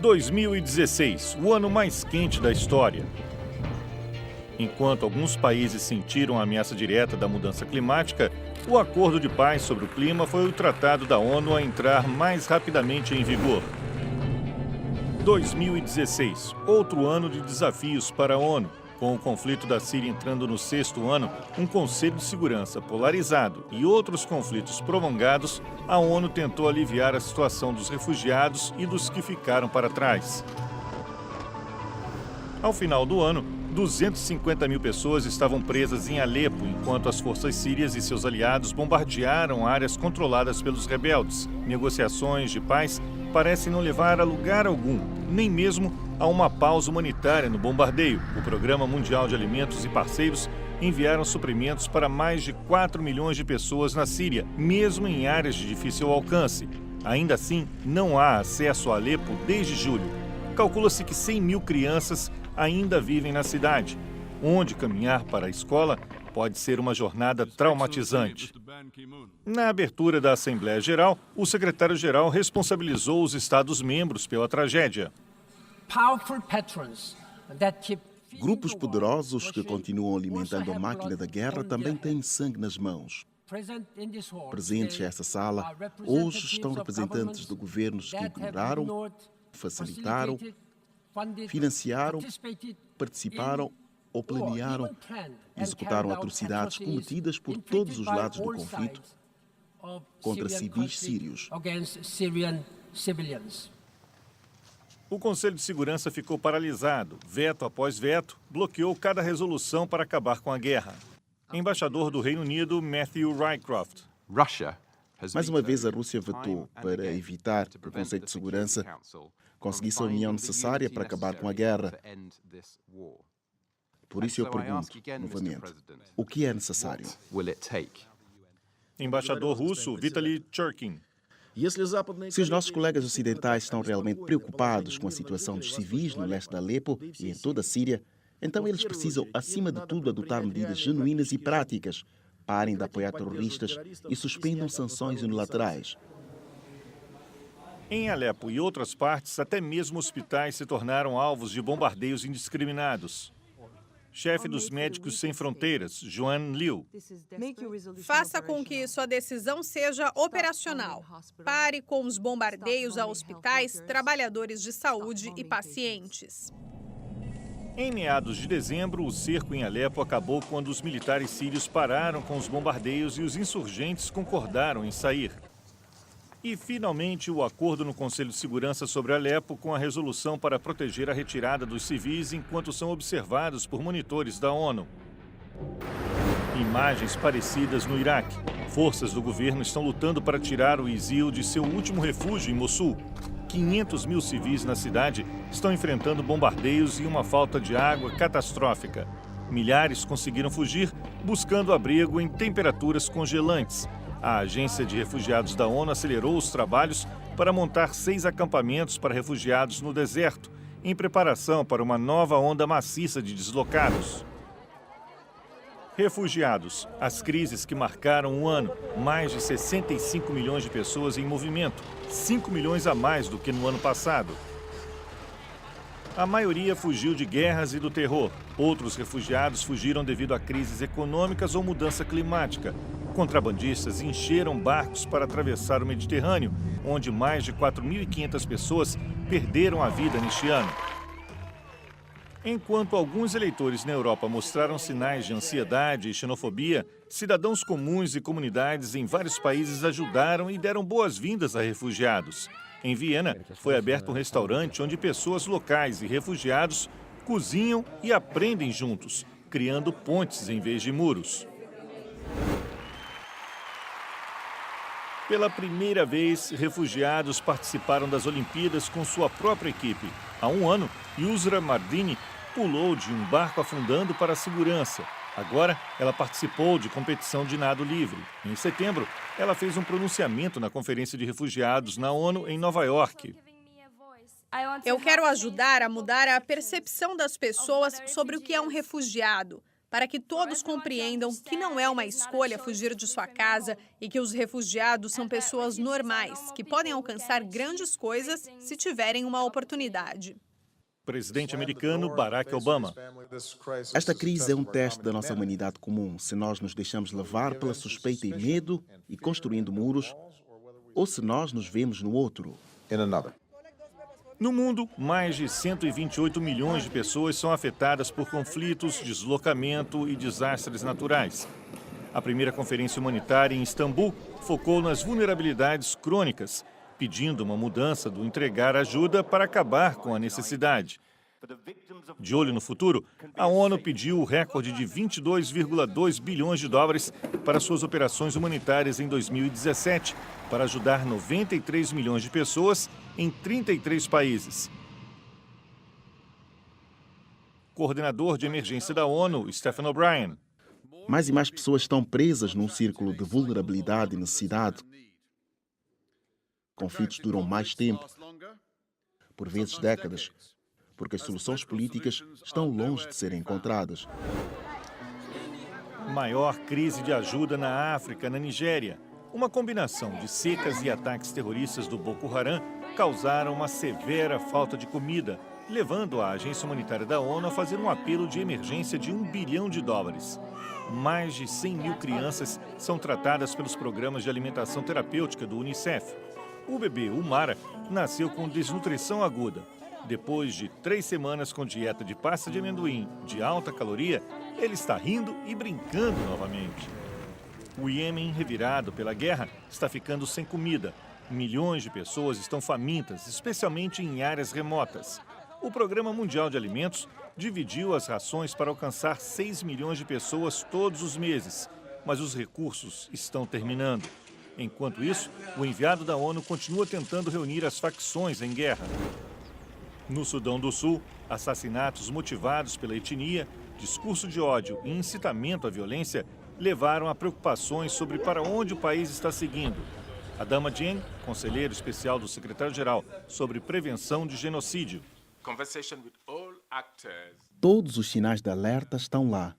2016, o ano mais quente da história. Enquanto alguns países sentiram a ameaça direta da mudança climática, o Acordo de Paz sobre o Clima foi o tratado da ONU a entrar mais rapidamente em vigor. 2016, outro ano de desafios para a ONU. Com o conflito da Síria entrando no 6º ano, um Conselho de Segurança polarizado e outros conflitos prolongados, a ONU tentou aliviar a situação dos refugiados e dos que ficaram para trás. Ao final do ano, 250 mil pessoas estavam presas em Alepo, enquanto as forças sírias e seus aliados bombardearam áreas controladas pelos rebeldes. Negociações de paz parecem não levar a lugar algum, nem mesmo a uma pausa humanitária no bombardeio. O Programa Mundial de Alimentos e parceiros enviaram suprimentos para mais de 4 milhões de pessoas na Síria, mesmo em áreas de difícil alcance. Ainda assim, não há acesso a Alepo desde julho. Calcula-se que 100 mil crianças ainda vivem na cidade, onde caminhar para a escola pode ser uma jornada traumatizante. Na abertura da Assembleia Geral, o secretário-geral responsabilizou os Estados-membros pela tragédia. Grupos poderosos que continuam alimentando a máquina da guerra também têm sangue nas mãos. Presentes nesta sala, hoje estão representantes de governos que ignoraram, facilitaram, financiaram, participaram ou planearam, executaram atrocidades cometidas por todos os lados do conflito contra civis sírios. O Conselho de Segurança ficou paralisado. Veto após veto, bloqueou cada resolução para acabar com a guerra. Embaixador do Reino Unido, Matthew Rycroft. Mais uma vez, a Rússia vetou para evitar que o Conselho de Segurança conseguisse a união necessária para acabar com a guerra. Por isso eu pergunto, novamente, o que é necessário? Embaixador russo, Vitaly Churkin. Se os nossos colegas ocidentais estão realmente preocupados com a situação dos civis no leste de Alepo e em toda a Síria, então eles precisam, acima de tudo, adotar medidas genuínas e práticas. Parem de apoiar terroristas e suspendam sanções unilaterais. Em Alepo e outras partes, até mesmo hospitais se tornaram alvos de bombardeios indiscriminados. Chefe dos Médicos Sem Fronteiras, Joan Liu. Faça com que sua decisão seja operacional. Pare com os bombardeios a hospitais, trabalhadores de saúde e pacientes. Em meados de dezembro, o cerco em Alepo acabou quando os militares sírios pararam com os bombardeios e os insurgentes concordaram em sair. E, finalmente, o acordo no Conselho de Segurança sobre Alepo com a resolução para proteger a retirada dos civis enquanto são observados por monitores da ONU. Imagens parecidas no Iraque. Forças do governo estão lutando para tirar o ISIL de seu último refúgio em Mossul. 500 mil civis na cidade estão enfrentando bombardeios e uma falta de água catastrófica. Milhares conseguiram fugir, buscando abrigo em temperaturas congelantes. A Agência de Refugiados da ONU acelerou os trabalhos para montar 6 acampamentos para refugiados no deserto, em preparação para uma nova onda maciça de deslocados. Refugiados, as crises que marcaram um ano, mais de 65 milhões de pessoas em movimento, 5 milhões a mais do que no ano passado. A maioria fugiu de guerras e do terror. Outros refugiados fugiram devido a crises econômicas ou mudança climática. Contrabandistas encheram barcos para atravessar o Mediterrâneo, onde mais de 4.500 pessoas perderam a vida neste ano. Enquanto alguns eleitores na Europa mostraram sinais de ansiedade e xenofobia, cidadãos comuns e comunidades em vários países ajudaram e deram boas-vindas a refugiados. Em Viena, foi aberto um restaurante onde pessoas locais e refugiados cozinham e aprendem juntos, criando pontes em vez de muros. Pela primeira vez, refugiados participaram das Olimpíadas com sua própria equipe. Há um ano, Yusra Mardini pulou de um barco afundando para a segurança. Agora, ela participou de competição de nado livre. Em setembro, ela fez um pronunciamento na Conferência de Refugiados na ONU em Nova York. Eu quero ajudar a mudar a percepção das pessoas sobre o que é um refugiado. para que todos compreendam que não é uma escolha fugir de sua casa e que os refugiados são pessoas normais, que podem alcançar grandes coisas se tiverem uma oportunidade. Presidente americano Barack Obama. Esta crise é um teste da nossa humanidade comum, se nós nos deixamos levar pela suspeita e medo e construindo muros, ou se nós nos vemos no outro. No mundo, mais de 128 milhões de pessoas são afetadas por conflitos, deslocamento e desastres naturais. A primeira conferência humanitária em Istambul focou nas vulnerabilidades crônicas, pedindo uma mudança do entregar ajuda para acabar com a necessidade. De olho no futuro, a ONU pediu o recorde de 22,2 bilhões de dólares para suas operações humanitárias em 2017, para ajudar 93 milhões de pessoas em 33 países. Coordenador de emergência da ONU, Stephen O'Brien. Mais e mais pessoas estão presas num círculo de vulnerabilidade e necessidade. Conflitos duram mais tempo, por vezes décadas, porque as soluções políticas estão longe de serem encontradas. Maior crise de ajuda na África, na Nigéria. Uma combinação de secas e ataques terroristas do Boko Haram causaram uma severa falta de comida, levando a agência humanitária da ONU a fazer um apelo de emergência de $1 bilhão. Mais de 100 mil crianças são tratadas pelos programas de alimentação terapêutica do Unicef. O bebê Umara nasceu com desnutrição aguda. Depois de 3 semanas com dieta de pasta de amendoim de alta caloria, ele está rindo e brincando novamente. O Iêmen, revirado pela guerra, está ficando sem comida. Milhões de pessoas estão famintas, especialmente em áreas remotas. O Programa Mundial de Alimentos dividiu as rações para alcançar 6 milhões de pessoas todos os meses, mas os recursos estão terminando. Enquanto isso, o enviado da ONU continua tentando reunir as facções em guerra. No Sudão do Sul, assassinatos motivados pela etnia, discurso de ódio e incitamento à violência levaram a preocupações sobre para onde o país está seguindo. Adama Dieng, conselheiro especial do secretário-geral sobre prevenção de genocídio. Todos os sinais de alerta estão lá.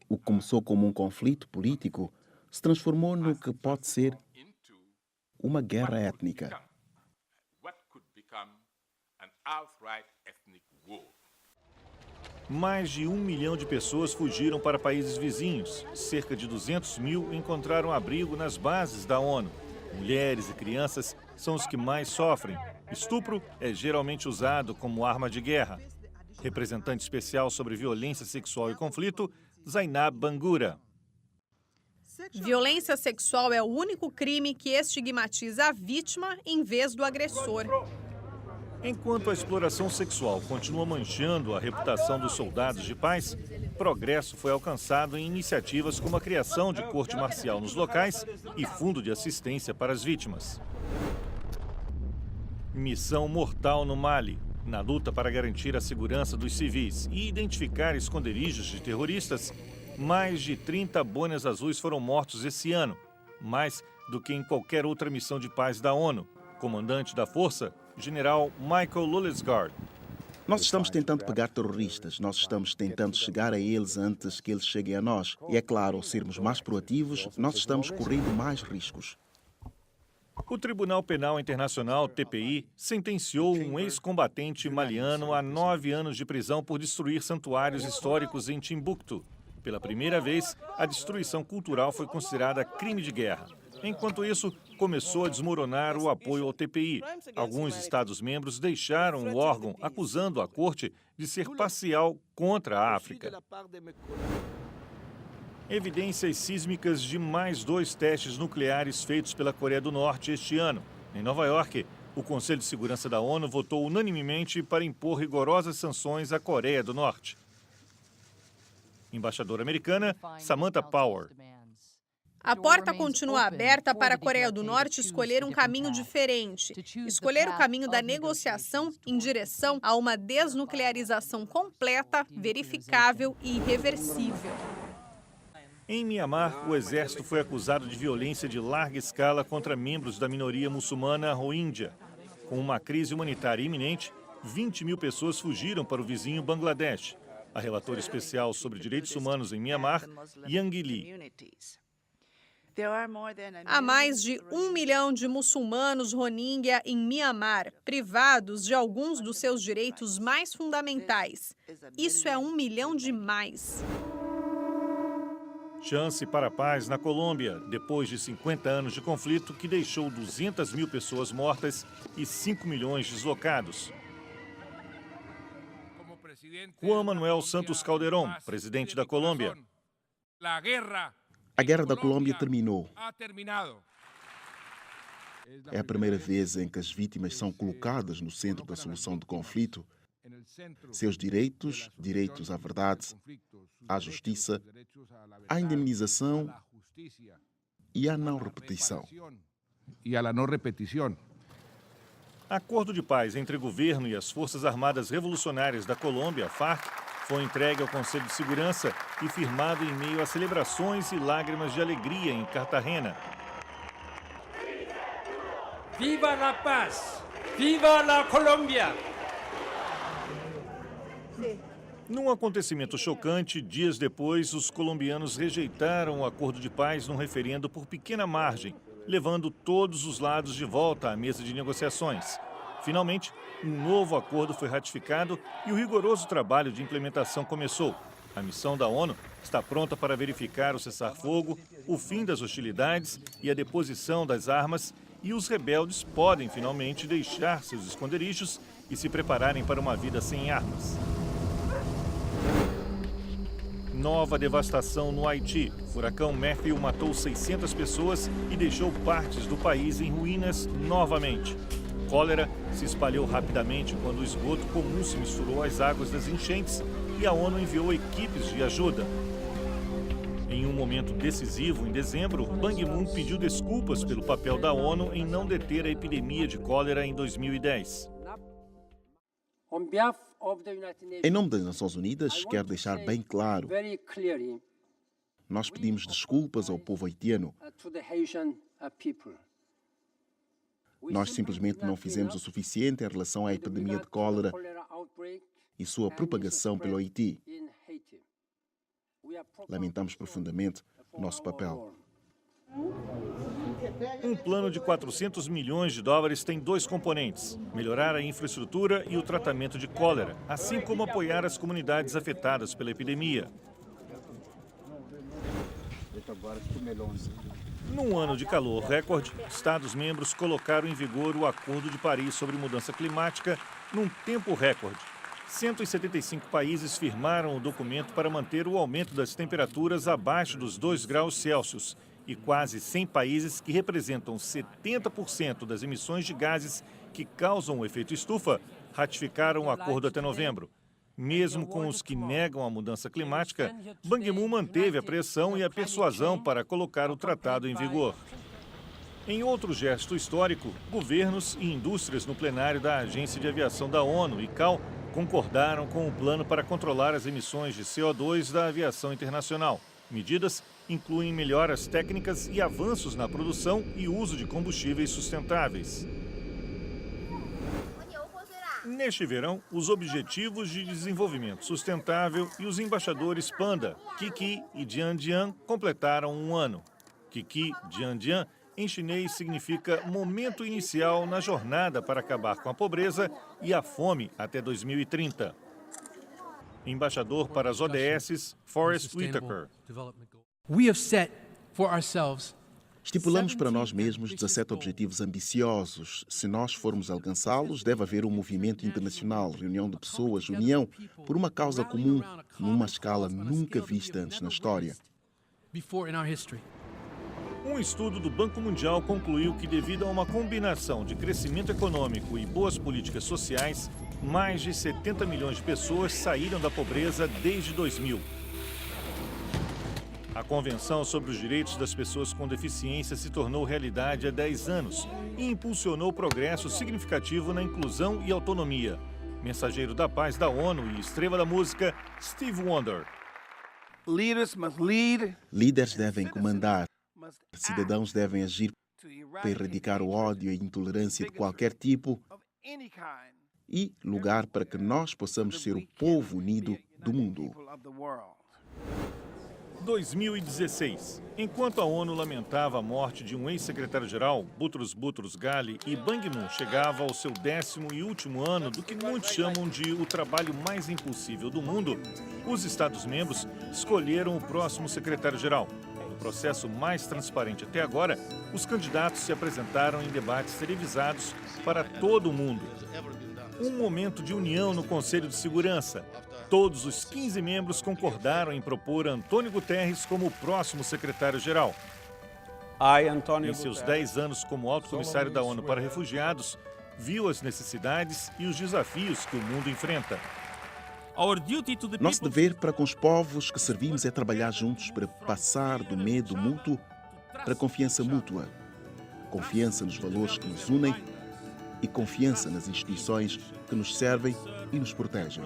O que começou como um conflito político se transformou no que pode ser uma guerra étnica. Mais de 1 milhão de pessoas fugiram para países vizinhos. Cerca de 200 mil encontraram abrigo nas bases da ONU. Mulheres e crianças são os que mais sofrem. Estupro é geralmente usado como arma de guerra. Representante especial sobre violência sexual e conflito, Zainab Bangura. Violência sexual é o único crime que estigmatiza a vítima em vez do agressor. Enquanto a exploração sexual continua manchando a reputação dos soldados de paz, progresso foi alcançado em iniciativas como a criação de corte marcial nos locais e fundo de assistência para as vítimas. Missão mortal no Mali. Na luta para garantir a segurança dos civis e identificar esconderijos de terroristas, mais de 30 boinas azuis foram mortos esse ano, mais do que em qualquer outra missão de paz da ONU. Comandante da força, General Michael Lullesgaard. Nós estamos tentando pegar terroristas, nós estamos tentando chegar a eles antes que eles cheguem a nós. E é claro, ao sermos mais proativos, nós estamos correndo mais riscos. O Tribunal Penal Internacional, TPI, sentenciou um ex-combatente maliano a 9 anos de prisão por destruir santuários históricos em Timbuktu. Pela primeira vez, a destruição cultural foi considerada crime de guerra. Enquanto isso, começou a desmoronar o apoio ao TPI. Alguns Estados-membros deixaram o órgão, acusando a Corte de ser parcial contra a África. Evidências sísmicas de mais 2 testes nucleares feitos pela Coreia do Norte este ano. Em Nova York, o Conselho de Segurança da ONU votou unanimemente para impor rigorosas sanções à Coreia do Norte. Embaixadora americana, Samantha Power. A porta continua aberta para a Coreia do Norte escolher um caminho diferente. Escolher o caminho da negociação em direção a uma desnuclearização completa, verificável e irreversível. Em Mianmar, o exército foi acusado de violência de larga escala contra membros da minoria muçulmana Rohingya. Com uma crise humanitária iminente, 20 mil pessoas fugiram para o vizinho Bangladesh. A relatora especial sobre direitos humanos em Mianmar, Yang Lee. Há mais de 1 milhão de muçulmanos Rohingya em Mianmar, privados de alguns dos seus direitos mais fundamentais. Isso é 1 milhão demais. Chance para a paz na Colômbia, depois de 50 anos de conflito que deixou 200 mil pessoas mortas e 5 milhões deslocados. Juan Manuel Santos Calderón, presidente da Colômbia. A guerra da Colômbia terminou. É a primeira vez em que as vítimas são colocadas no centro da solução do conflito. Seus direitos, direitos à verdade, à justiça, à indemnização e à não repetição. Acordo de paz entre o governo e as Forças Armadas Revolucionárias da Colômbia, FARC, foi entregue ao Conselho de Segurança e firmado em meio a celebrações e lágrimas de alegria em Cartagena. Viva la paz! Viva la Colômbia! Num acontecimento chocante, dias depois, os colombianos rejeitaram o acordo de paz num referendo por pequena margem, levando todos os lados de volta à mesa de negociações. Finalmente, um novo acordo foi ratificado e o rigoroso trabalho de implementação começou. A missão da ONU está pronta para verificar o cessar-fogo, o fim das hostilidades e a deposição das armas, e os rebeldes podem finalmente deixar seus esconderijos e se prepararem para uma vida sem armas. Nova devastação no Haiti. O furacão Matthew matou 600 pessoas e deixou partes do país em ruínas novamente. Cólera se espalhou rapidamente quando o esgoto comum se misturou às águas das enchentes e a ONU enviou equipes de ajuda. Em um momento decisivo, em dezembro, Ban Ki-moon pediu desculpas pelo papel da ONU em não deter a epidemia de cólera em 2010. Em nome das Nações Unidas, quero deixar bem claro: nós pedimos desculpas ao povo haitiano. Nós simplesmente não fizemos o suficiente em relação à epidemia de cólera e sua propagação pelo Haiti. Lamentamos profundamente o nosso papel. Um plano de 400 milhões de dólares tem dois componentes: melhorar a infraestrutura e o tratamento de cólera, assim como apoiar as comunidades afetadas pela epidemia. Num ano de calor recorde, Estados-membros colocaram em vigor o Acordo de Paris sobre Mudança Climática num tempo recorde. 175 países firmaram o documento para manter o aumento das temperaturas abaixo dos 2 graus Celsius e quase 100 países, que representam 70% das emissões de gases que causam o efeito estufa, ratificaram o acordo até novembro. Mesmo com os que negam a mudança climática, Ban Ki-moon manteve a pressão e a persuasão para colocar o tratado em vigor. Em outro gesto histórico, governos e indústrias no plenário da Agência de Aviação da ONU, ICAO, concordaram com o plano para controlar as emissões de CO2 da aviação internacional. Medidas incluem melhoras técnicas e avanços na produção e uso de combustíveis sustentáveis. Neste verão, os Objetivos de Desenvolvimento Sustentável e os embaixadores Panda, Kiki e Jian completaram um ano. Kiki Jian em chinês significa momento inicial na jornada para acabar com a pobreza e a fome até 2030. Embaixador para as ODS, Forrest Whitaker. Estipulamos para nós mesmos 17 objetivos ambiciosos. Se nós formos alcançá-los, deve haver um movimento internacional, reunião de pessoas, união por uma causa comum, numa escala nunca vista antes na história. Um estudo do Banco Mundial concluiu que, devido a uma combinação de crescimento econômico e boas políticas sociais, mais de 70 milhões de pessoas saíram da pobreza desde 2000. A Convenção sobre os Direitos das Pessoas com Deficiência se tornou realidade há 10 anos e impulsionou progresso significativo na inclusão e autonomia. Mensageiro da Paz da ONU e estrela da música, Stevie Wonder. Líderes devem comandar. Cidadãos devem agir para erradicar o ódio e a intolerância de qualquer tipo e lugar para que nós possamos ser o povo unido do mundo. 2016. Enquanto a ONU lamentava a morte de um ex-secretário-geral, Boutros Boutros-Ghali, e Ban Ki-moon chegava ao seu 10º e último ano do que muitos chamam de o trabalho mais impossível do mundo, os Estados-membros escolheram o próximo secretário-geral. No processo mais transparente até agora, os candidatos se apresentaram em debates televisados para todo o mundo. Um momento de união no Conselho de Segurança. Todos os 15 membros concordaram em propor Antônio Guterres como o próximo secretário-geral. Em seus 10 anos como alto comissário da ONU para Refugiados, viu as necessidades e os desafios que o mundo enfrenta. Nosso dever para com os povos que servimos é trabalhar juntos para passar do medo mútuo para a confiança mútua. Confiança nos valores que nos unem e confiança nas instituições que nos servem e nos protegem.